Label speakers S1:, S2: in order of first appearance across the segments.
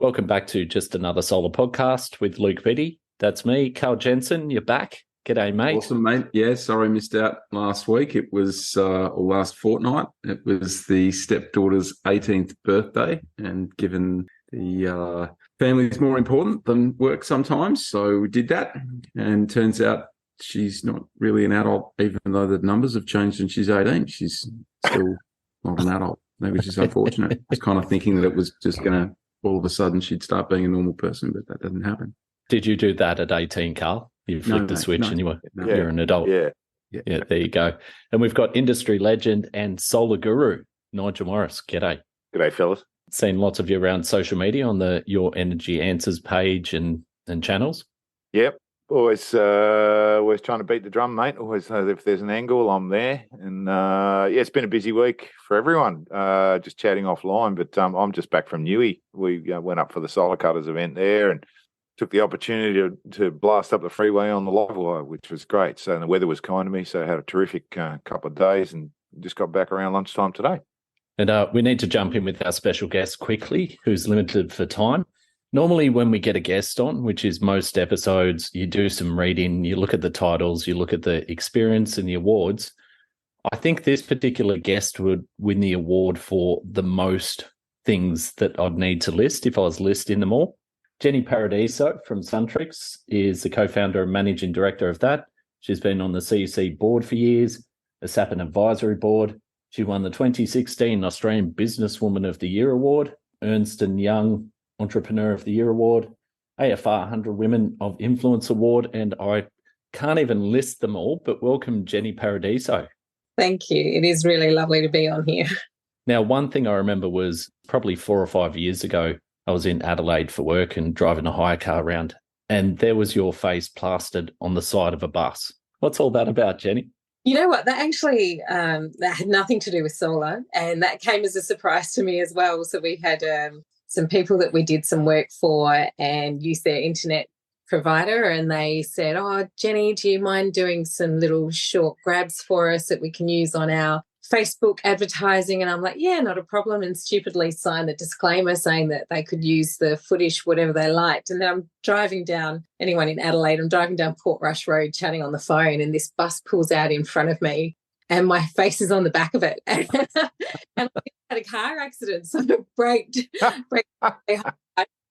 S1: Welcome back to Just Another Solar Podcast with Luke Beattie. That's me, Karl Jensen. You're back. G'day, mate.
S2: Awesome, mate. Yeah, sorry I missed out last week. It was, or last fortnight. It was the stepdaughter's 18th birthday, and given the family is more important than work sometimes, so we did that. And turns out she's not really an adult, even though the numbers have changed and she's 18. She's still not an adult, which is unfortunate. I was kind of thinking that it was just going to, all of a sudden, she'd start being a normal person, but that doesn't happen.
S1: Did you do that at 18, Karl? You flicked the switch and you're an adult.
S2: Yeah,
S1: there you go. And we've got industry legend and solar guru, Nigel Morris. G'day.
S3: G'day, fellas.
S1: Seen lots of you around social media on the Your Energy Answers page and channels.
S3: Yep. Always trying to beat the drum, mate. Always, if there's an angle, I'm there. And it's been a busy week for everyone. Just chatting offline, but I'm just back from Newey. We went up for the Solar Cutters event there and took the opportunity to blast up the freeway on the live wire, which was great. So the weather was kind to me, so I had a terrific couple of days and just got back around lunchtime today.
S1: And we need to jump in with our special guest quickly, who's limited for time. Normally when we get a guest on, which is most episodes, you do some reading, you look at the titles, you look at the experience and the awards. I think this particular guest would win the award for the most things that I'd need to list if I was listing them all. Jenny Paradiso from Suntrix is the co-founder and managing director of that. She's been on the CEC board for years, the SAPN advisory board. She won the 2016 Australian Businesswoman of the Year Award, Ernst & Young Entrepreneur of the Year Award, AFR 100 Women of Influence Award, and I can't even list them all, but welcome Jenny Paradiso.
S4: Thank you. It is really lovely to be on here.
S1: Now, one thing I remember was probably 4 or 5 years ago, I was in Adelaide for work and driving a hire car around, and there was your face plastered on the side of a bus. What's all that about, Jenny?
S4: You know what? That actually that had nothing to do with solar, and that came as a surprise to me as well. So we had some people that we did some work for and used their internet provider, and they said, "Oh, Jenny, do you mind doing some little short grabs for us that we can use on our Facebook advertising?" And I'm like, yeah, not a problem, and stupidly signed the disclaimer saying that they could use the footage, whatever they liked. And then I'm driving down, anyone in Adelaide, I'm driving down Portrush Road chatting on the phone, and this bus pulls out in front of me and my face is on the back of it. And I had a car accident, so I braked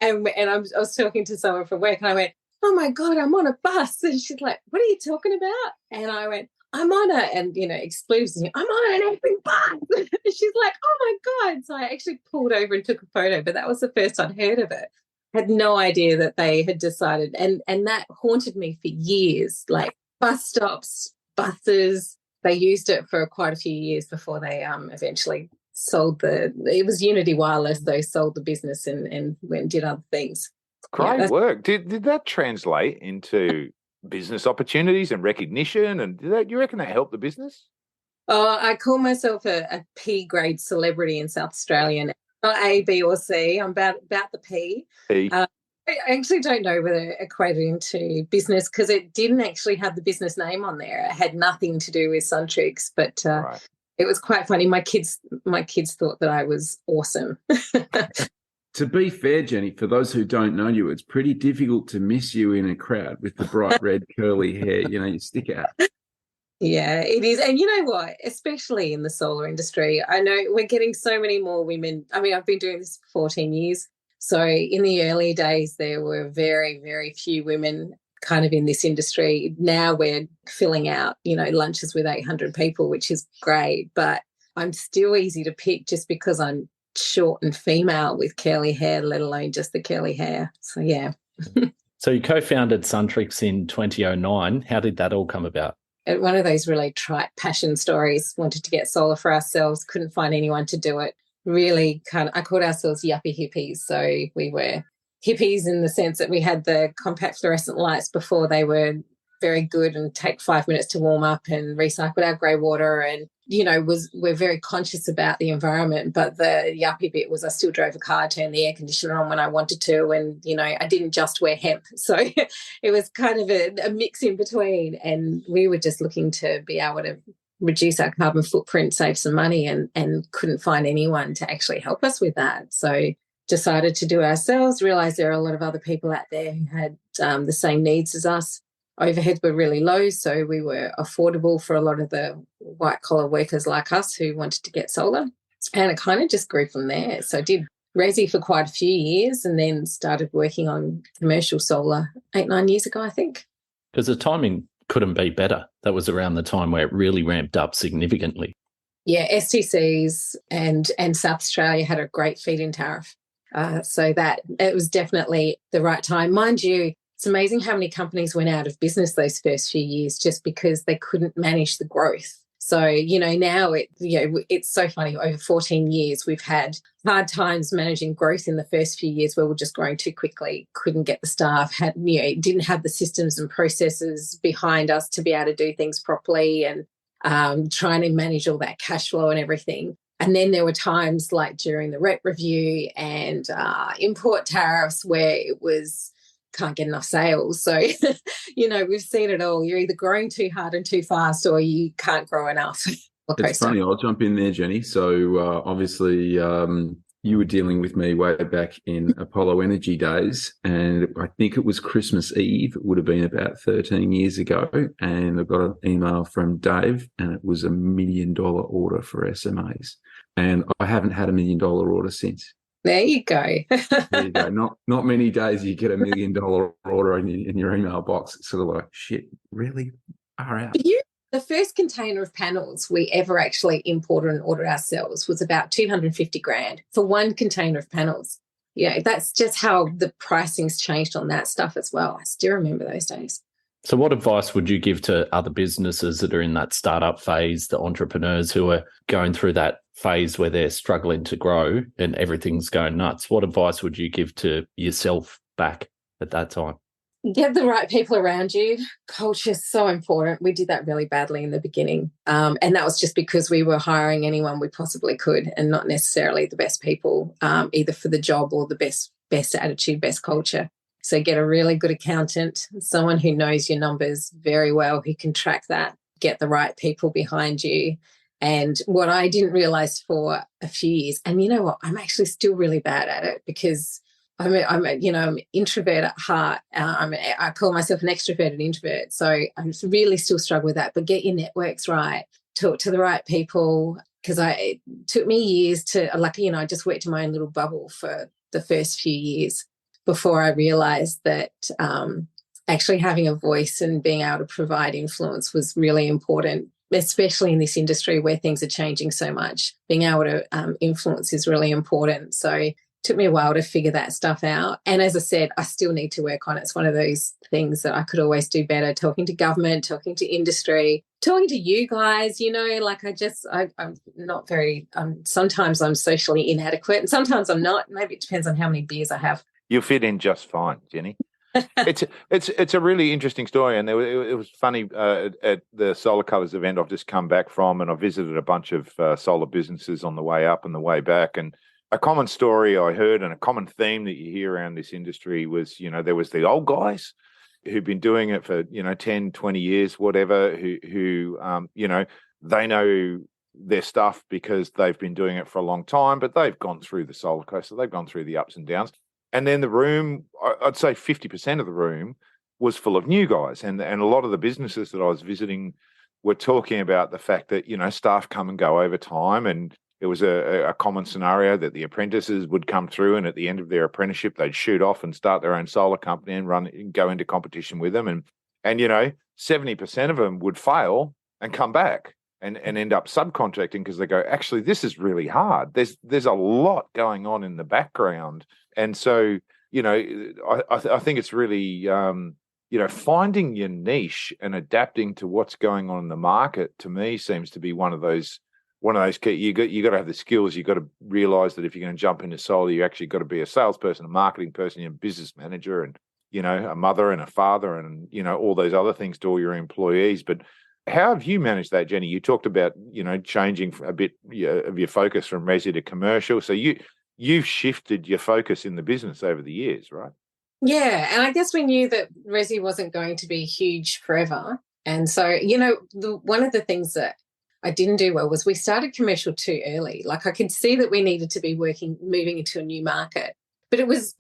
S4: and I was talking to someone from work and I went, "Oh my God, I'm on a bus." And she's like, "What are you talking about?" And I went, "I'm on expletives. I'm on an effing bus." And she's like, "Oh my God." So I actually pulled over and took a photo, but that was the first I'd heard of it. I had no idea that they had decided. And that haunted me for years, like bus stops, buses. They used it for quite a few years before they eventually sold it was Unity Wireless, though, sold the business and went and did other things.
S3: Great work. Did that translate into business opportunities and recognition, and you reckon that helped the business?
S4: Oh, I call myself a P grade celebrity in South Australia. Not A, B, or C. I'm about the P.
S3: P.
S4: I actually don't know whether it equated into business because it didn't actually have the business name on there. It had nothing to do with Suntrix, but
S3: Right.
S4: It was quite funny. My kids thought that I was awesome.
S2: To be fair, Jenny, for those who don't know you, it's pretty difficult to miss you in a crowd with the bright red curly hair. You stick out.
S4: Yeah, it is. And you know what? Especially in the solar industry, I know we're getting so many more women. I mean, I've been doing this for 14 years. So in the early days, there were very, very few women kind of in this industry. Now we're filling out, lunches with 800 people, which is great. But I'm still easy to pick just because I'm short and female with curly hair, let alone just the curly hair. So, yeah.
S1: So you co-founded Suntrix in 2009. How did that all come about?
S4: One of those really trite passion stories. Wanted to get solar for ourselves, couldn't find anyone to do it. Really I called ourselves yuppie hippies. So we were hippies in the sense that we had the compact fluorescent lights before they were very good and take 5 minutes to warm up, and recycled our grey water, and we're very conscious about the environment. But the yuppie bit was I still drove a car, turned the air conditioner on when I wanted to, and I didn't just wear hemp. So it was kind of a mix in between, and we were just looking to be able to reduce our carbon footprint, save some money, and couldn't find anyone to actually help us with that. So decided to do it ourselves, realised there are a lot of other people out there who had the same needs as us. Overheads were really low, so we were affordable for a lot of the white-collar workers like us who wanted to get solar. And it kind of just grew from there. So I did resi for quite a few years and then started working on commercial solar 8-9 years ago, I think.
S1: Because the timing couldn't be better. That was around the time where it really ramped up significantly.
S4: Yeah, STCs and South Australia had a great feed-in tariff. So that it was definitely the right time. Mind you, it's amazing how many companies went out of business those first few years just because they couldn't manage the growth. So, now it's so funny. Over 14 years, we've had hard times managing growth in the first few years where we're just growing too quickly, couldn't get the staff, didn't have the systems and processes behind us to be able to do things properly and trying to manage all that cash flow and everything. And then there were times like during the rep review and import tariffs where it was can't get enough sales. So, we've seen it all. You're either growing too hard and too fast or you can't grow enough.
S2: It's funny. I'll jump in there, Jenny. So obviously you were dealing with me way back in Apollo Energy days, and I think it was Christmas Eve. It would have been about 13 years ago, and I got an email from Dave, and it was $1 million order for SMAs. And I haven't had $1 million order since.
S4: There you go.
S2: There you go. Not many days you get $1 million order in your email box. It's sort of like, shit, really? Far out.
S4: The first container of panels we ever actually imported and ordered ourselves was about 250 grand for one container of panels. That's just how the pricing's changed on that stuff as well. I still remember those days.
S1: So what advice would you give to other businesses that are in that startup phase, the entrepreneurs who are going through that phase where they're struggling to grow and everything's going nuts? What advice would you give to yourself back at that time?
S4: Get the right people around you. Culture is so important. We did that really badly in the beginning. And that was just because we were hiring anyone we possibly could and not necessarily the best people, either for the job or the best attitude, best culture. So get a really good accountant, someone who knows your numbers very well, who can track that, get the right people behind you. And what I didn't realise for a few years, and you know what, I'm actually still really bad at it because I'm an introvert at heart. I call myself an extroverted introvert. So I really still struggle with that. But get your networks right, talk to the right people, because it took me years to, I just worked in my own little bubble for the first few years before I realised that actually having a voice and being able to provide influence was really important, especially in this industry where things are changing so much. Being able to influence is really important. So it took me a while to figure that stuff out. And as I said, I still need to work on it. It's one of those things that I could always do better, talking to government, talking to industry, talking to you guys, I'm not very, sometimes I'm socially inadequate and sometimes I'm not. Maybe it depends on how many beers I have.
S3: You'll fit in just fine, Jenny. It's a really interesting story, and it was funny at the Solar Colours event I've just come back from, and I visited a bunch of solar businesses on the way up and the way back, and a common story I heard and a common theme that you hear around this industry was, there was the old guys who've been doing it for 10, 20 years, whatever, who they know their stuff because they've been doing it for a long time, but they've gone through the solar coaster, they've gone through the ups and downs. And then the room, I'd say 50% of the room was full of new guys. And a lot of the businesses that I was visiting were talking about the fact that, staff come and go over time. And it was a common scenario that the apprentices would come through and at the end of their apprenticeship, they'd shoot off and start their own solar company and go into competition with them. And 70% of them would fail and come back and end up subcontracting because they go, actually, this is really hard. There's a lot going on in the background. And so, I think it's really, finding your niche and adapting to what's going on in the market, to me, seems to be one of those key. You got to have the skills. You got to realize that if you're going to jump into solar, you actually got to be a salesperson, a marketing person, a business manager, and a mother and a father, and all those other things to all your employees. But how have you managed that, Jenny? You talked about changing a bit of your focus from resi to commercial. So you've shifted your focus in the business over the years, right?
S4: Yeah, and I guess we knew that resi wasn't going to be huge forever. And so, one of the things that I didn't do well was we started commercial too early. Like I could see that we needed to be moving into a new market, but it was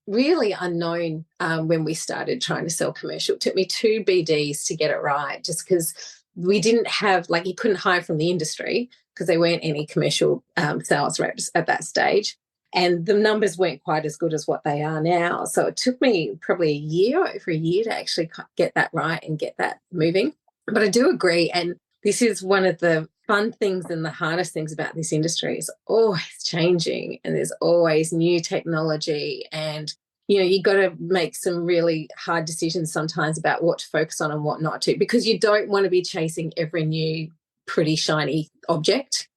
S4: really unknown when we started trying to sell commercial. It took me 2 BDs to get it right, just because we didn't have, like, you couldn't hire from the industry because there weren't any commercial sales reps at that stage. And the numbers weren't quite as good as what they are now. So it took me probably over a year to actually get that right and get that moving. But I do agree. And this is one of the fun things and the hardest things about this industry. Is always changing and there's always new technology. And, you know, you got to make some really hard decisions sometimes about what to focus on and what not to, because you don't want to be chasing every new pretty shiny object.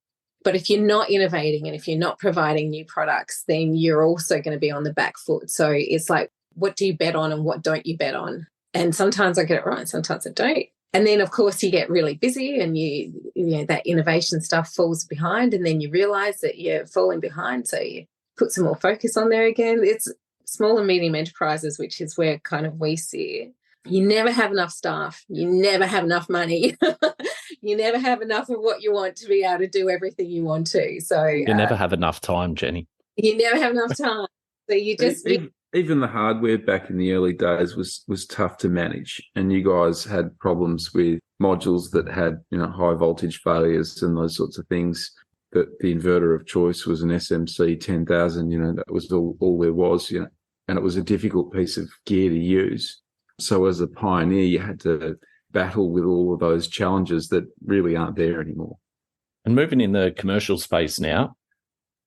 S4: But if you're not innovating and if you're not providing new products, then you're also going to be on the back foot. So it's like, what do you bet on and what don't you bet on? And sometimes I get it right, sometimes I don't. And then, of course, you get really busy and you know, that innovation stuff falls behind, and then you realise that you're falling behind. So you put some more focus on there again. It's small and medium enterprises, which is where kind of we see it. You never have enough staff. You never have enough money. You never have enough of what you want to be able to do everything you want to. So
S1: you never have enough time, Jenny.
S4: You never have enough time. So you just
S2: even the hardware back in the early days was tough to manage, and you guys had problems with modules that had, you know, high voltage failures and those sorts of things. That the inverter of choice was an SMC 10,000. You know, that was all there was. You know, and it was a difficult piece of gear to use. So as a pioneer, you had to battle with all of those challenges that really aren't there anymore.
S1: And moving in the commercial space now,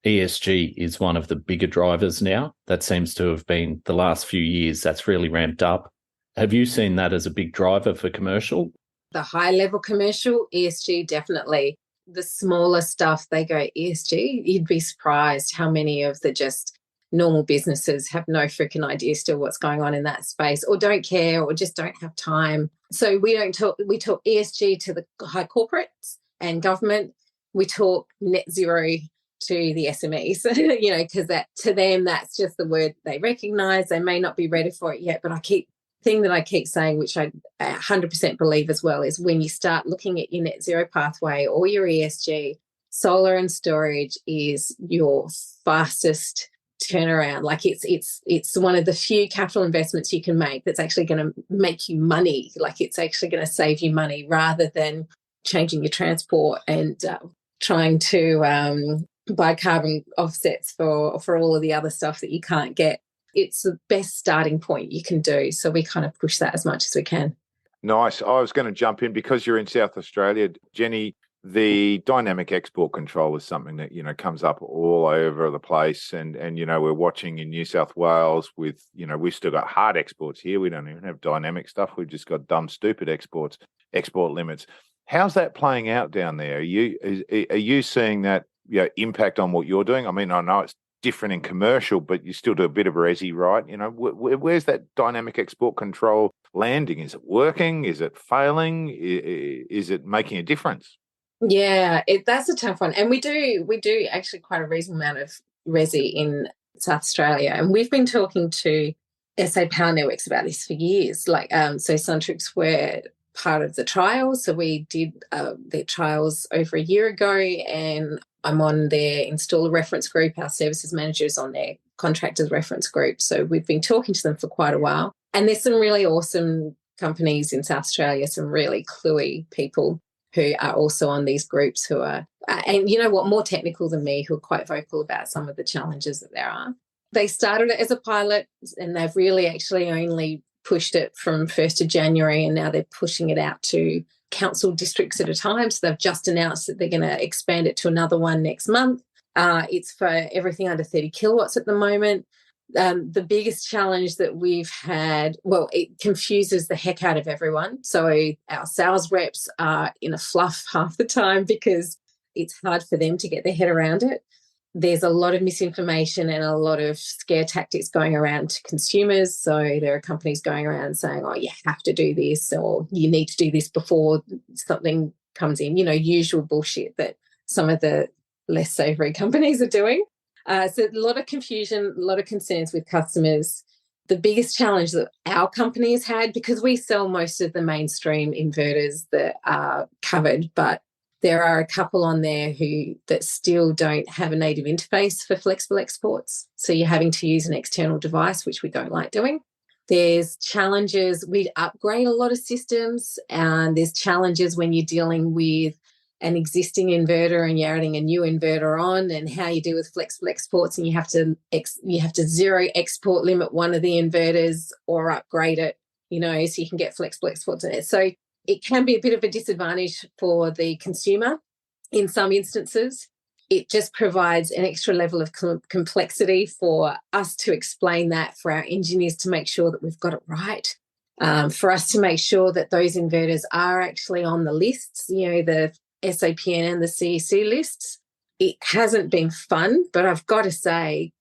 S1: ESG is one of the bigger drivers now. That seems to have been the last few years. That's really ramped up. Have you seen that as a big driver for commercial?
S4: The high level commercial, ESG, definitely. The smaller stuff, they go ESG. You'd be surprised how many of the just normal businesses have no freaking idea still what's going on in that space, or don't care, or just don't have time. So we talk ESG to the high corporates and government. We talk net zero to the SMEs, you know, because that to them, that's just the word they recognise. They may not be ready for it yet, but I keep saying, which I 100% believe as well, is when you start looking at your net zero pathway or your ESG, solar and storage is your fastest turnaround. Like it's one of the few capital investments you can make that's actually going to make you money. Like it's actually going to save you money rather than changing your transport and trying to buy carbon offsets for all of the other stuff that you can't get. It's the best starting point you can do. So we kind of push that as much as we can.
S3: Nice. I was going to jump in because you're in South Australia, Jenny. The dynamic export control is something that, you know, comes up all over the place. And you know, we're watching in New South Wales with, you know, we've still got hard exports here. We don't even have dynamic stuff. We've just got dumb, stupid export limits. How's that playing out down there? Are you seeing that, you know, impact on what you're doing? I mean, I know it's different in commercial, but you still do a bit of resi, right? You know, where's that dynamic export control landing? Is it working? Is it failing? Is it making a difference?
S4: Yeah, that's a tough one. And we do actually quite a reasonable amount of resi in South Australia. And we've been talking to SA Power Networks about this for years. Like, so Suntrix were part of the trials. So we did their trials over a year ago, and I'm on their installer reference group. Our services manager is on their contractors reference group. So we've been talking to them for quite a while. And there's some really awesome companies in South Australia, some really cluey people who are also on these groups who are, and you know what, more technical than me, who are quite vocal about some of the challenges that there are. They started it as a pilot, and they've really actually only pushed it from 1st of January, and now they're pushing it out to council districts at a time. So they've just announced that they're going to expand it to another one next month. It's for everything under 30 kilowatts at the moment. The biggest challenge that we've had, well, it confuses the heck out of everyone. So our sales reps are in a fluff half the time because it's hard for them to get their head around it. There's a lot of misinformation and a lot of scare tactics going around to consumers. So there are companies going around saying, oh, you have to do this, or you need to do this before something comes in, you know, usual bullshit that some of the less savoury companies are doing. So a lot of confusion, a lot of concerns with customers. The biggest challenge that our company has had, because we sell most of the mainstream inverters that are covered, but There are a couple on there that still don't have a native interface for flexible exports. So you're having to use an external device, which we don't like doing. There's challenges. We upgrade a lot of systems, and there's challenges when you're dealing with an existing inverter and you're adding a new inverter on, and how you deal with flexible exports, and you have to zero export limit one of the inverters or upgrade it, so you can get flexible exports in it. So it can be a bit of a disadvantage for the consumer in some instances. It just provides an extra level of complexity for us to explain that, for our engineers to make sure that we've got it right, for us to make sure that those inverters are actually on the lists, the SAPN and the CEC lists. It hasn't been fun, but I've got to say,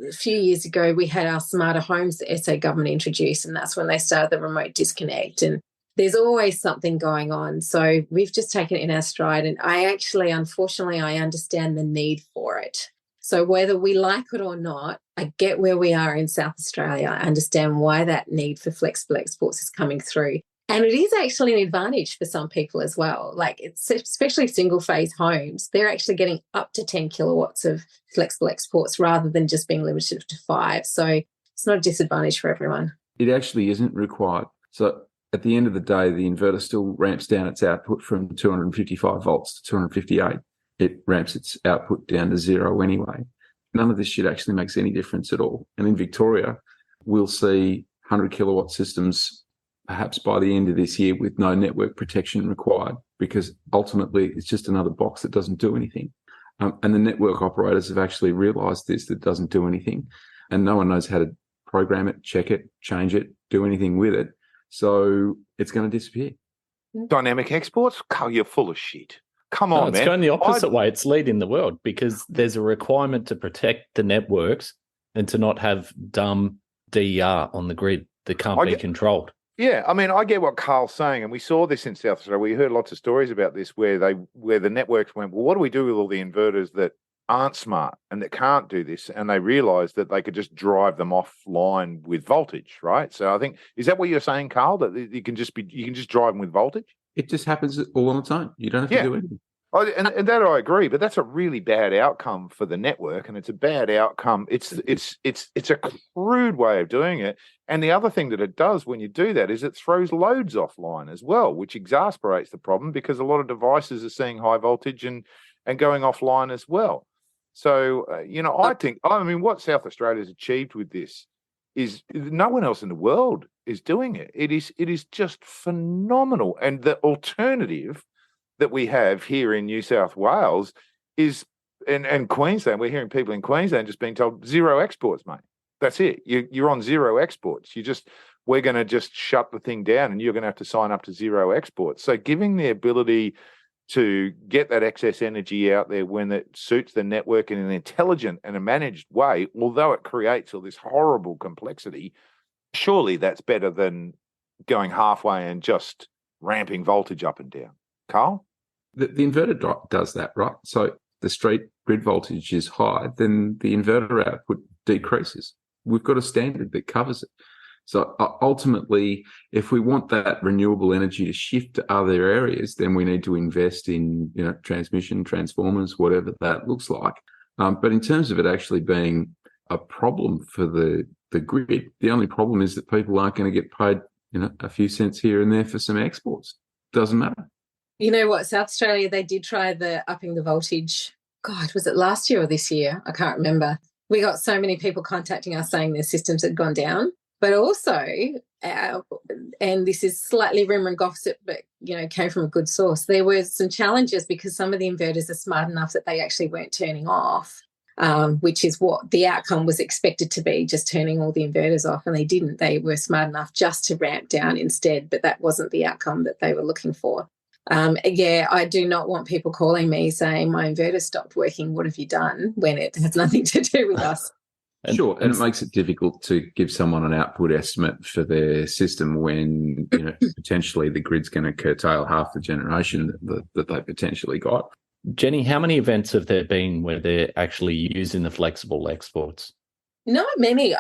S4: a few years ago, we had our smarter homes that SA government introduced, and that's when they started the remote disconnect. And there's always something going on. So we've just taken it in our stride. And unfortunately, I understand the need for it. So whether we like it or not, I get where we are in South Australia. I understand why that need for flexible exports is coming through. And it is actually an advantage for some people as well. Like, it's especially single-phase homes, they're actually getting up to 10 kilowatts of flexible exports rather than just being limited to 5. So it's not a disadvantage for everyone.
S2: It actually isn't required. So at the end of the day, the inverter still ramps down its output from 255 volts to 258. It ramps its output down to 0 anyway. None of this shit actually makes any difference at all. And in Victoria, we'll see 100 kilowatt systems perhaps by the end of this year with no network protection required, because ultimately it's just another box that doesn't do anything. And the network operators have actually realised this, that it doesn't do anything. And no one knows how to program it, check it, change it, do anything with it. So it's going to disappear.
S3: Dynamic exports? Karl, you're full of shit. Come on,
S1: it's
S3: man.
S1: going the opposite way. It's leading the world, because there's a requirement to protect the networks and to not have dumb DER on the grid that can't be controlled.
S3: Yeah, I mean, I get what Karl's saying, and we saw this in South Australia. We heard lots of stories about this where the networks went, well, what do we do with all the inverters that aren't smart and that can't do this? And they realised that they could just drive them offline with voltage, right? So I think, is that what you're saying, Karl, that you can just drive them with voltage?
S2: It just happens all on its own. You don't have to do anything.
S3: And that I agree, but that's a really bad outcome for the network, and it's a bad outcome. It's a crude way of doing it. And the other thing that it does when you do that is it throws loads offline as well, which exasperates the problem, because a lot of devices are seeing high voltage and going offline as well. So I mean, what South Australia has achieved with this is no one else in the world is doing it. It is just phenomenal, and the alternative that we have here in New South Wales is, and Queensland, we're hearing people in Queensland just being told 0 exports, mate. That's it. You're on 0 exports. We're going to just shut the thing down, and you're going to have to sign up to 0 exports. So giving the ability to get that excess energy out there when it suits the network in an intelligent and a managed way, although it creates all this horrible complexity, surely that's better than going halfway and just ramping voltage up and down. Karl?
S2: The inverter does that, right? So the street grid voltage is high, then the inverter output decreases. We've got a standard that covers it. So ultimately, if we want that renewable energy to shift to other areas, then we need to invest in transmission, transformers, whatever that looks like. But in terms of it actually being a problem for the grid, the only problem is that people aren't going to get paid a few cents here and there for some exports. Doesn't matter.
S4: You know what, South Australia, they did try the upping the voltage. God, was it last year or this year? I can't remember. We got so many people contacting us saying their systems had gone down. But also, and this is slightly rumour and gossip, but, came from a good source, there were some challenges because some of the inverters are smart enough that they actually weren't turning off, which is what the outcome was expected to be, just turning all the inverters off, and they didn't. They were smart enough just to ramp down instead, but that wasn't the outcome that they were looking for. I do not want people calling me saying my inverter stopped working. What have you done? When it has nothing to do with us.
S2: Sure, and it makes it difficult to give someone an output estimate for their system when potentially the grid's going to curtail half the generation that they potentially got.
S1: Jenny, how many events have there been where they're actually using the flexible exports?
S4: Not many.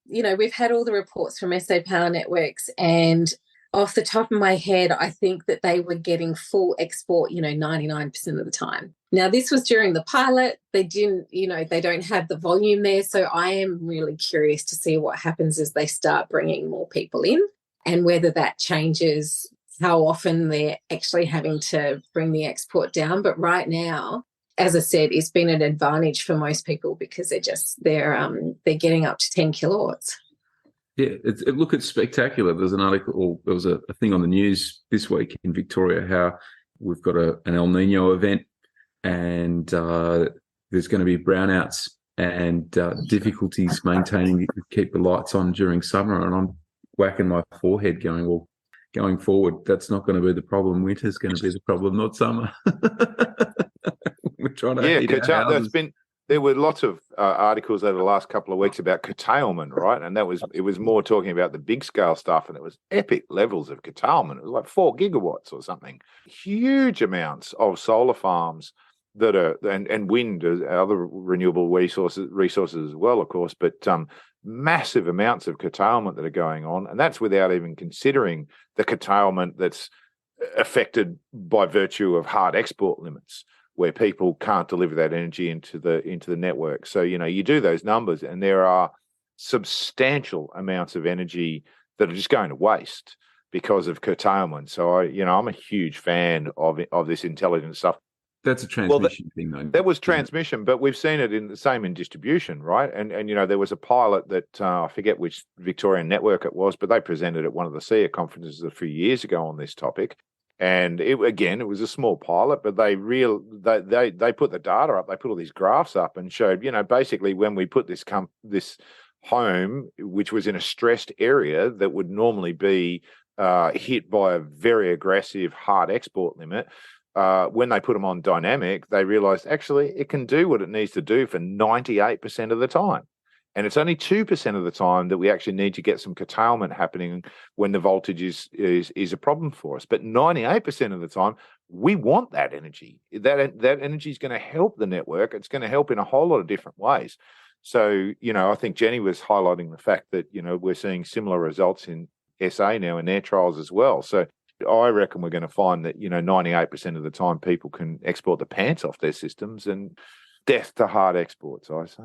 S4: We've had all the reports from SA Power Networks, and Off the top of my head, I think that they were getting full export, 99% of the time. Now, this was during the pilot. They didn't, they don't have the volume there. So I am really curious to see what happens as they start bringing more people in and whether that changes how often they're actually having to bring the export down. But right now, as I said, it's been an advantage for most people because they're getting up to 10 kilowatts.
S2: Yeah, it's spectacular. There's an article, there was a thing on the news this week in Victoria how we've got an El Nino event and there's going to be brownouts and difficulties maintaining to keep the lights on during summer. And I'm whacking my forehead going, well, going forward, that's not going to be the problem. Winter's going to be the problem, not summer. We're trying to heat our houses.
S3: There were lots of articles over the last couple of weeks about curtailment, right? And it was more talking about the big scale stuff, and it was epic levels of curtailment. It was like 4 gigawatts or something. Huge amounts of solar farms that are and wind, other renewable resources as well, of course, but massive amounts of curtailment that are going on, and that's without even considering the curtailment that's affected by virtue of hard export limits, where people can't deliver that energy into the network. So, you do those numbers and there are substantial amounts of energy that are just going to waste because of curtailment. So, I'm a huge fan of this intelligent stuff.
S2: That's a transmission thing, though.
S3: That was transmission, but we've seen it in distribution, right? And there was a pilot that I forget which Victorian network it was, but they presented at one of the SEA conferences a few years ago on this topic. And it was a small pilot, but they put the data up. They put all these graphs up and showed, basically when we put this home, which was in a stressed area that would normally be hit by a very aggressive hard export limit, when they put them on dynamic, they realized actually it can do what it needs to do for 98% of the time. And it's only 2% of the time that we actually need to get some curtailment happening when the voltage is a problem for us. But 98% of the time, we want that energy. That energy is going to help the network. It's going to help in a whole lot of different ways. So, I think Jenny was highlighting the fact that, we're seeing similar results in SA now in their trials as well. So I reckon we're going to find that, 98% of the time people can export the pants off their systems, and death to hard exports, I say.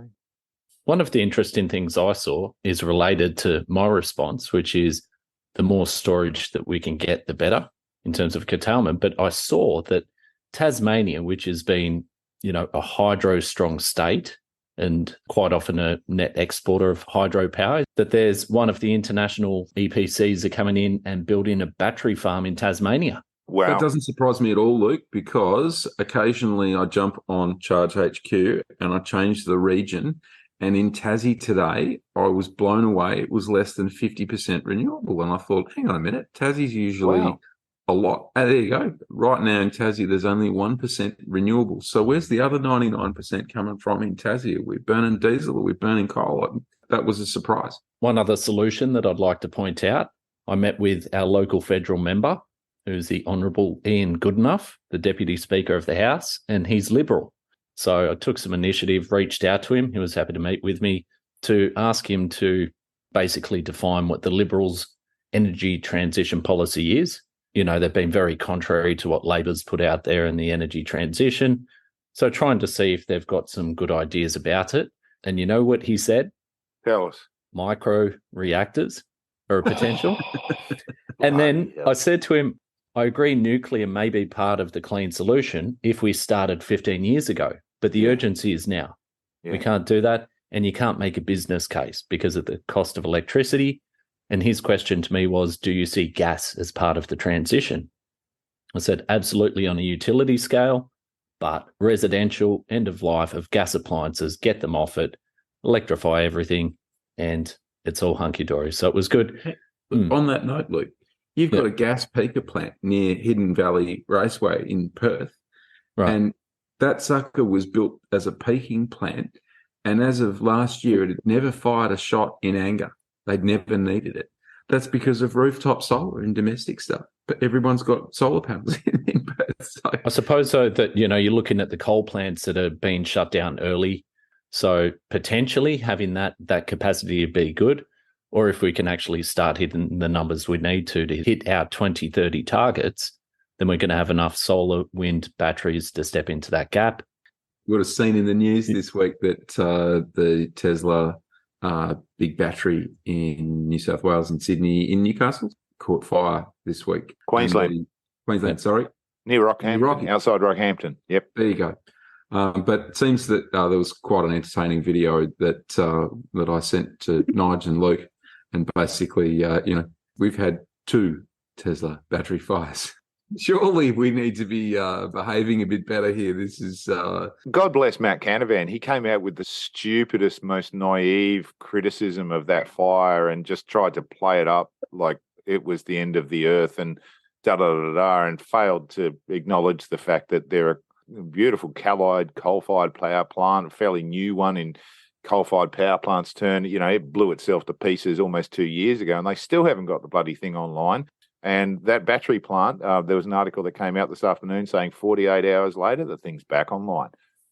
S1: One of the interesting things I saw is related to my response, which is the more storage that we can get, the better in terms of curtailment. But I saw that Tasmania, which has been, a hydro-strong state and quite often a net exporter of hydropower, that there's one of the international EPCs are coming in and building a battery farm in Tasmania.
S3: Wow.
S2: That doesn't surprise me at all, Luke, because occasionally I jump on Charge HQ and I change the region. And in Tassie today, I was blown away. It was less than 50% renewable. And I thought, hang on a minute, Tassie's usually a lot. Oh, there you go. Right now in Tassie, there's only 1% renewable. So where's the other 99% coming from in Tassie? Are we burning diesel? Are we burning coal? That was a surprise.
S1: One other solution that I'd like to point out, I met with our local federal member, who's the Honourable Ian Goodenough, the Deputy Speaker of the House, and he's Liberal. So I took some initiative, reached out to him. He was happy to meet with me to ask him to basically define what the Liberals' energy transition policy is. They've been very contrary to what Labor's put out there in the energy transition. So trying to see if they've got some good ideas about it. And you know what he said?
S3: Tell us.
S1: Micro reactors are a potential. And then I said to him, I agree nuclear may be part of the clean solution if we started 15 years ago, but the urgency is now. We can't do that, and you can't make a business case because of the cost of electricity. And his question to me was, do you see gas as part of the transition? I said, absolutely on a utility scale, but residential, end of life of gas appliances, get them off it, electrify everything, and it's all hunky-dory. So it was good.
S2: On that note, Luke, you've got a gas peaker plant near Hidden Valley Raceway in Perth.
S1: Right.
S2: And that sucker was built as a peaking plant. And as of last year, it had never fired a shot in anger. They'd never needed it. That's because of rooftop solar and domestic stuff. But everyone's got solar panels in Perth. So.
S1: I suppose, though, that, you're looking at the coal plants that are being shut down early. So potentially having that capacity would be good. or if we can actually start hitting the numbers we need to hit our 2030 targets, then we're going to have enough solar, wind, batteries to step into that gap.
S2: You would have seen in the news this week that the Tesla big battery in New South Wales and Sydney in Newcastle caught fire this week.
S3: Queensland,
S2: sorry.
S3: Near Rockhampton, outside Rockhampton. Yep.
S2: There you go. But it seems that there was quite an entertaining video that I sent to Nigel and Luke, and basically, we've had 2 Tesla battery fires. Surely we need to be behaving a bit better here. This is
S3: God bless Matt Canavan. He came out with the stupidest, most naive criticism of that fire and just tried to play it up like it was the end of the earth and and failed to acknowledge the fact that there are beautiful Callide coal-fired power plant, a fairly new one in coal-fired power plants turn. It blew itself to pieces almost 2 years ago, and they still haven't got the bloody thing online. And that battery plant, there was an article that came out this afternoon saying 48 hours later, the thing's back online.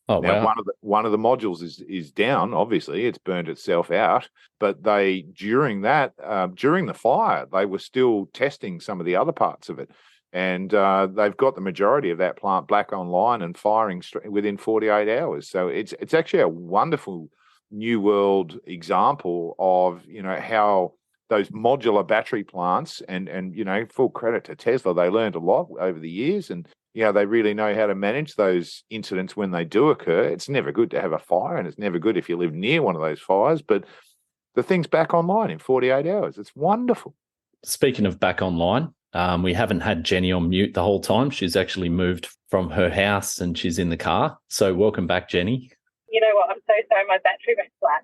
S1: Oh,
S3: now,
S1: wow.
S3: one of the modules is down. Obviously, it's burned itself out. But during the fire, they were still testing some of the other parts of it, and they've got the majority of that plant back online and firing within 48 hours. So it's actually a wonderful new world example of how those modular battery plants and full credit to Tesla, they learned a lot over the years, and they really know how to manage those incidents when they do occur. It's never good to have a fire, and it's never good if you live near one of those fires, but the thing's back online in 48 hours. It's wonderful.
S1: Speaking of back online, we haven't had Jenny on mute the whole time. She's actually moved from her house and she's in the car. So welcome back, Jenny.
S5: You know what? I'm so sorry, my battery went flat.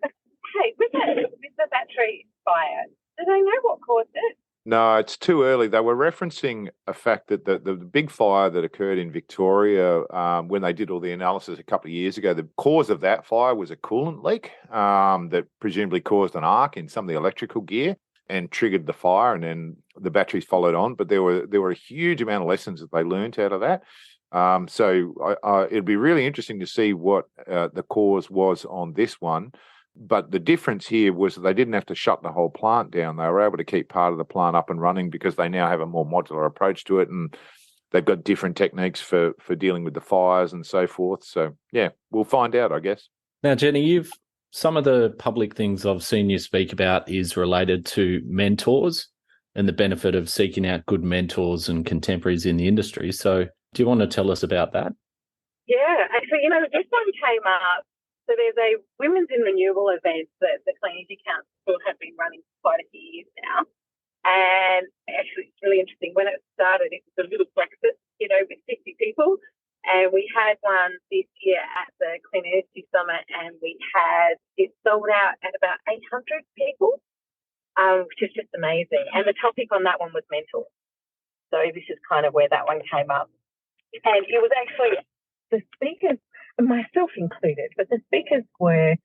S5: Hey, with the battery fire, do they know what caused it?
S3: No, it's too early. They were referencing a fact that the big fire that occurred in Victoria, when they did all the analysis a couple of years ago, the cause of that fire was a coolant leak that presumably caused an arc in some of the electrical gear and triggered the fire, and then the batteries followed on. But there were a huge amount of lessons that they learned out of that. So it'd be really interesting to see what the cause was on this one. But the difference here was that they didn't have to shut the whole plant down. They were able to keep part of the plant up and running because they now have a more modular approach to it, and they've got different techniques for dealing with the fires and so forth. So, yeah, we'll find out, I guess.
S1: Now, Jenny, some of the public things I've seen you speak about is related to mentors and the benefit of seeking out good mentors and contemporaries in the industry. So do you want to tell us about that?
S5: Yeah, actually, this one came up. So there's a Women's in Renewable event that the Clean Energy Council have been running for quite a few years now. And actually, it's really interesting. When it started, it was a little breakfast, with 50 people. And we had one this year at the Clean Energy Summit, and it sold out at about 800 people, which is just amazing. And the topic on that one was mentors. So this is kind of where that one came up. And it was actually the speakers, myself included, but the speakers were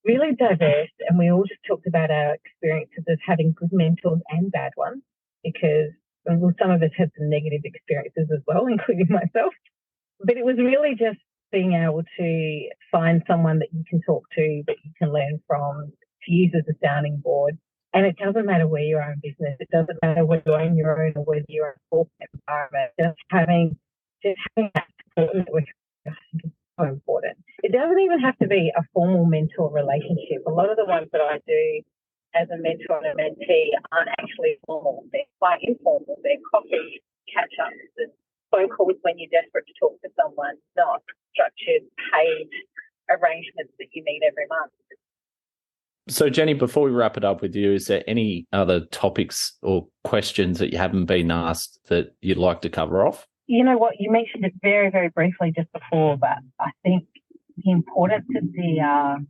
S5: really diverse, and we all just talked about our experiences of having good mentors and bad ones, because some of us had some negative experiences as well, including myself. But it was really just being able to find someone that you can talk to, that you can learn from, to use as a sounding board. And it doesn't matter where you are in business. It doesn't matter whether you own your own or whether you're in a corporate environment. Just having that support network, I think, is so important. It doesn't even have to be a formal mentor relationship. A lot of the ones that I do as a mentor and a mentee aren't actually formal. They're quite informal. They're coffee catch-ups and phone calls when you're desperate to talk to someone, not structured, paid arrangements that you meet every month.
S1: So, Jenny, before we wrap it up with you, is there any other topics or questions that you haven't been asked that you'd like to cover off?
S5: You know what? You mentioned it very, very briefly just before, but I think the importance of the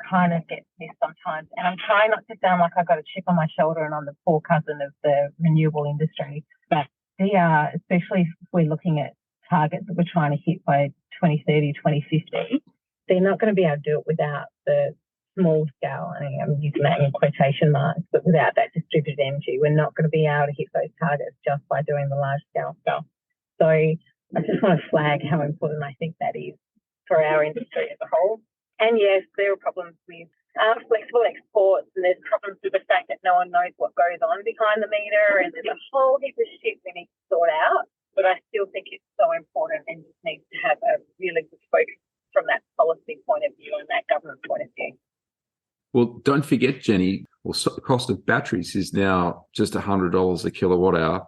S5: kind of gets missed sometimes. And I'm trying not to sound like I've got a chip on my shoulder and I'm the poor cousin of the renewable industry, but especially if we're looking at targets that we're trying to hit by 2030, 2050, they're not going to be able to do it without the small scale, I mean, I'm using that in quotation marks, but without that distributed energy, we're not going to be able to hit those targets just by doing the large scale stuff. So I just want to flag how important I think that is for our industry as a whole. And yes, there are problems with flexible exports, and there's problems with the fact that no one knows what goes on behind the meter, and there's a whole heap of shit we need to sort out. But I still think it's so important and just needs to have a really good focus from that policy point of view and that government point of view.
S2: Well, don't forget, Jenny, the cost of batteries is now just $100 a kilowatt hour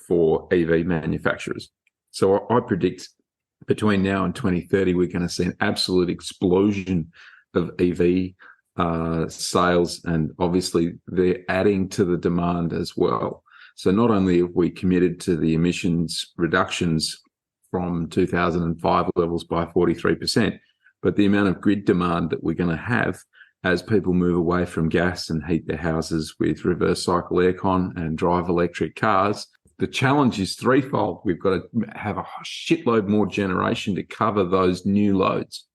S2: for EV manufacturers. So I predict between now and 2030, we're going to see an absolute explosion of EV sales, and obviously they're adding to the demand as well. So not only have we committed to the emissions reductions from 2005 levels by 43%, but the amount of grid demand that we're going to have as people move away from gas and heat their houses with reverse cycle aircon and drive electric cars, the challenge is threefold. We've got to have a shitload more generation to cover those new loads.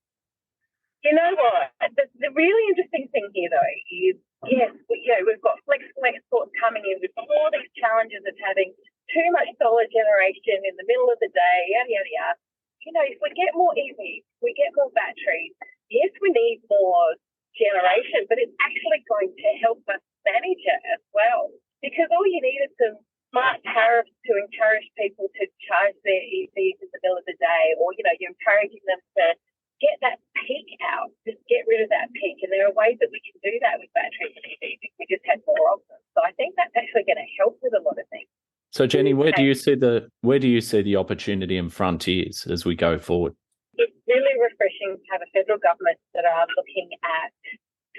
S5: You know what? The really interesting thing here, though, is yes, we've got flexible exports coming in. We've got all these challenges of having too much solar generation in the middle of the day, yada, yada, yada. You know, if we get more EVs, we get more batteries, yes, we need more generation, but it's actually going to help us manage it as well. Because all you need is some smart tariffs to encourage people to charge their EVs in the middle of the day, or, you know, you're encouraging them to get that peak out, just get rid of that peak. And there are ways that we can do that with batteries and EVs if we just had more of them. So I think that's actually going to help with a lot of things.
S1: So Jenny, where do you see the opportunity and frontiers as we go forward?
S5: It's really refreshing to have a federal government that are looking at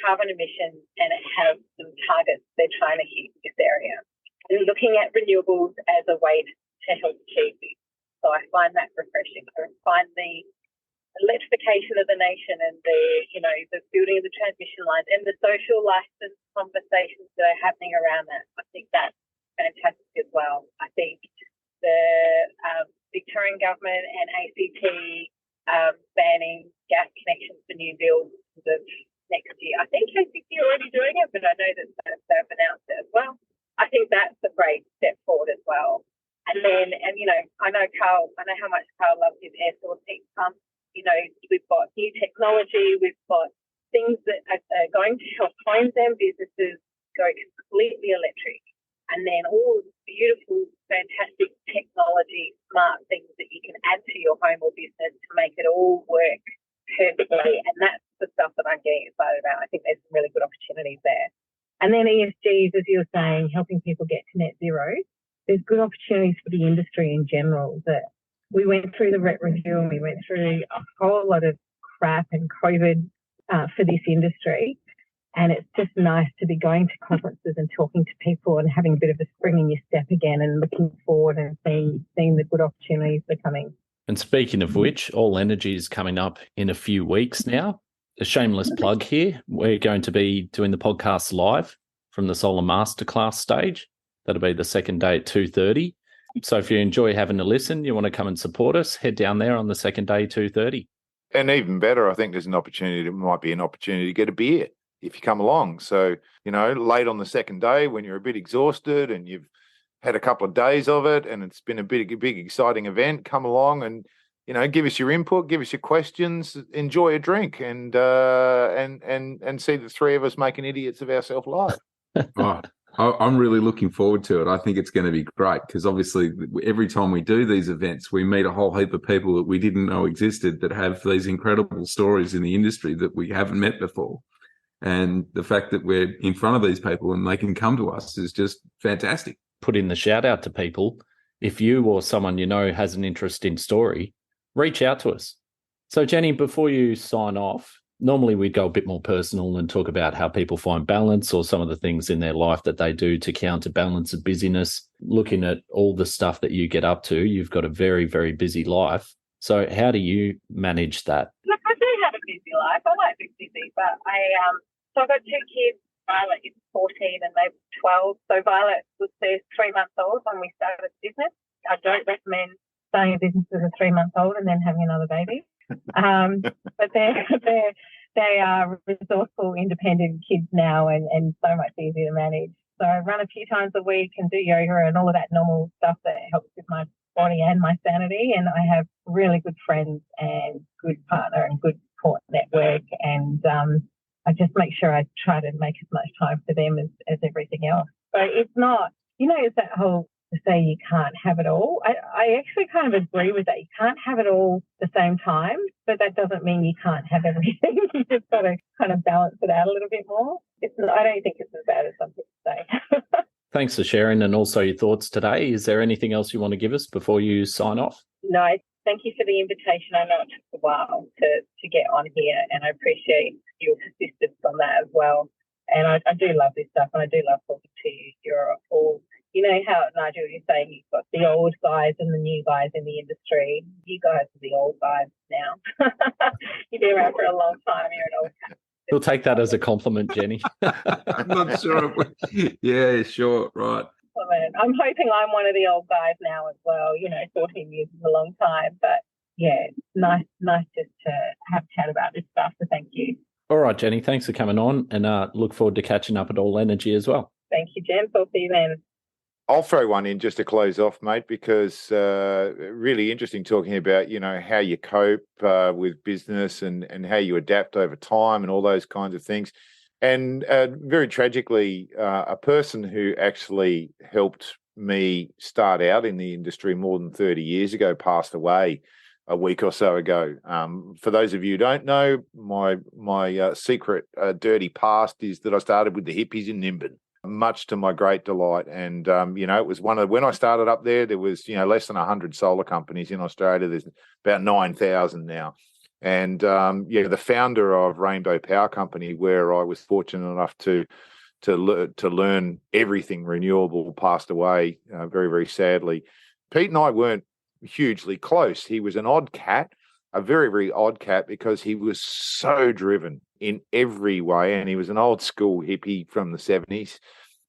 S5: carbon emissions and have some targets they're trying to hit in this area. And looking at renewables as a way to help achieve this. So I find that refreshing. I find the electrification of the nation and the building of the transmission lines and the social license conversations that are happening around that. I think that's fantastic as well. I think the Victorian government and ACT banning gas connections for new builds of next year. I think ACT are already doing it, but I know that they've announced it as well. I think that's a great step forward as well. And then, I know Karl, I know how much Karl loves his air source heat pumps. You know, we've got new technology, we've got things that are going to help homes and businesses go completely electric. And then all the beautiful, fantastic technology, smart things that you can add to your home or business to make it all work perfectly. And that's the stuff that I'm getting excited about. I think there's some really good opportunities there. And then ESGs, as you were saying, helping people get to net zero. There's good opportunities for the industry in general. That we went through the RET review and we went through a whole lot of crap and COVID for this industry. And it's just nice to be going to conferences and talking to people and having a bit of a spring in your step again and looking forward and seeing the good opportunities that are coming.
S1: And speaking of which, All Energy is coming up in a few weeks now. A shameless plug here. We're going to be doing the podcast live from the Solar Masterclass stage. That'll be the second day at 2:30. So if you enjoy having a listen, you want to come and support us, head down there on the second day, 2:30.
S3: And even better, I think there's an opportunity. It might be an opportunity to get a beer if you come along. So, late on the second day when you're a bit exhausted and you've had a couple of days of it and it's been a big, exciting event, come along and, give us your input, give us your questions, enjoy a drink and see the three of us making idiots of ourselves live.
S2: Oh, I'm really looking forward to it. I think it's going to be great because obviously every time we do these events, we meet a whole heap of people that we didn't know existed that have these incredible stories in the industry that we haven't met before. And the fact that we're in front of these people and they can come to us is just fantastic.
S1: Put in the shout out to people. If you or someone has an interesting story, reach out to us. So Jenny, before you sign off, normally we'd go a bit more personal and talk about how people find balance or some of the things in their life that they do to counterbalance the busyness. Looking at all the stuff that you get up to, you've got a very, very busy life. So how do you manage that?
S5: Look, I do have a busy life. I like being busy, but so I've got two kids. Violet is 14 and they're 12. So Violet was 3 months old when we started a business. I don't recommend starting a business as a 3-month-old and then having another baby. But they are resourceful, independent kids now and so much easier to manage. So I run a few times a week and do yoga and all of that normal stuff that helps with my body and my sanity. And I have really good friends and good partner and good support network. And I just make sure I try to make as much time for them as everything else. So it's not, it's that whole to say you can't have it all. I actually kind of agree with that. You can't have it all at the same time, but that doesn't mean you can't have everything. You just got to kind of balance it out a little bit more. I don't think it's as bad as some people say.
S1: Thanks for sharing and also your thoughts today. Is there anything else you want to give us before you sign off?
S5: No, thank you for the invitation. I know it took a while to get on here, and I appreciate your persistence on that as well. And I do love this stuff, and I do love talking to you. You're all, how, Nigel, you're saying you've got the old guys and the new guys in the industry. You guys are the old guys now. You've been around for a long time. You're an old guy.
S1: We'll take that as a compliment, Jenny.
S2: I'm not sure. Yeah, sure, right.
S5: I'm hoping I'm one of the old guys now as well. 14 years is a long time, but yeah, nice just to have a chat about this stuff. So thank you.
S1: All right, Jenny, thanks for coming on, and look forward to catching up at All Energy as well.
S5: Thank you, Jen. I'll see you then.
S3: I'll throw one in just to close off, mate, because really interesting talking about, how you cope with business and how you adapt over time and all those kinds of things. And very tragically, a person who actually helped me start out in the industry more than 30 years ago passed away a week or so ago. For those of you who don't know, my secret dirty past is that I started with the hippies in Nimbin, much to my great delight. And, it was when I started up there was, less than 100 solar companies in Australia. There's about 9,000 now. And, the founder of Rainbow Power Company, where I was fortunate enough to learn everything renewable, passed away very, very sadly. Pete and I weren't hugely close. He was an odd cat, a very, very odd cat, because he was so driven in every way, and he was an old school hippie from the 70s.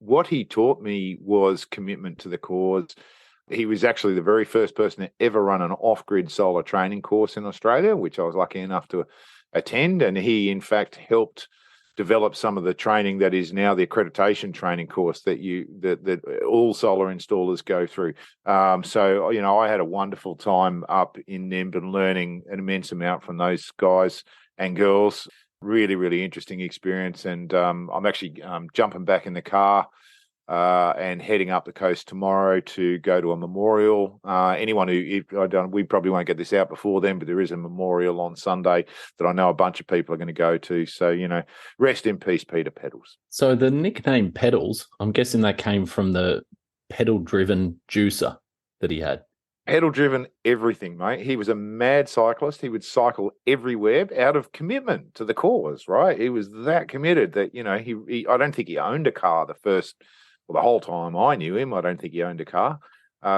S3: What he taught me was commitment to the cause. He was actually the very first person to ever run an off-grid solar training course in Australia, which I was lucky enough to attend, and he, in fact, helped develop some of the training that is now the accreditation training course that all solar installers go through. So, I had a wonderful time up in Nimbin learning an immense amount from those guys and girls. Really, really interesting experience. And I'm actually jumping back in the car and heading up the coast tomorrow to go to a memorial. Anyone we probably won't get this out before then, but there is a memorial on Sunday that I know a bunch of people are going to go to. So, rest in peace, Peter Pedals.
S1: So the nickname Pedals, I'm guessing that came from the pedal-driven juicer that he had.
S3: Pedal-driven everything, mate. He was a mad cyclist. He would cycle everywhere out of commitment to the cause, right? He was that committed that, I don't think he owned a car the whole time I knew him. I don't think he owned a car.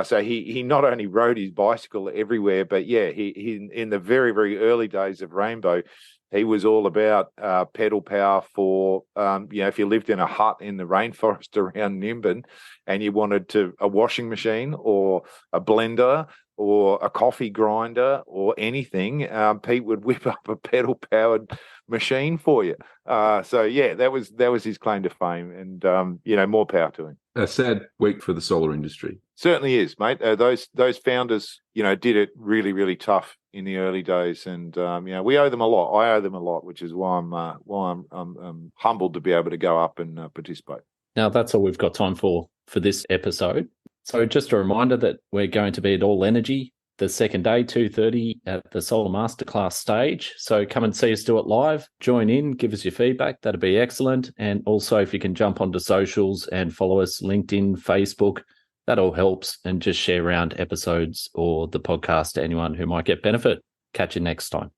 S3: So he not only rode his bicycle everywhere, but he in the very, very early days of Rainbow, he was all about pedal power for, if you lived in a hut in the rainforest around Nimbin and you wanted a washing machine or a blender or a coffee grinder or anything, Pete would whip up a pedal-powered machine for you. That was his claim to fame, and more power to him.
S2: A sad week for the solar industry.
S3: Certainly is, mate. Those founders, did it really, really tough in the early days, and we owe them a lot. I owe them a lot, which is why I'm humbled to be able to go up and participate.
S1: Now that's all we've got time for this episode. So just a reminder that we're going to be at All Energy the second day, 2:30 at the Solar Masterclass stage. So come and see us do it live. Join in, give us your feedback. That'd be excellent. And also if you can jump onto socials and follow us, LinkedIn, Facebook, that all helps. And just share around episodes or the podcast to anyone who might get benefit. Catch you next time.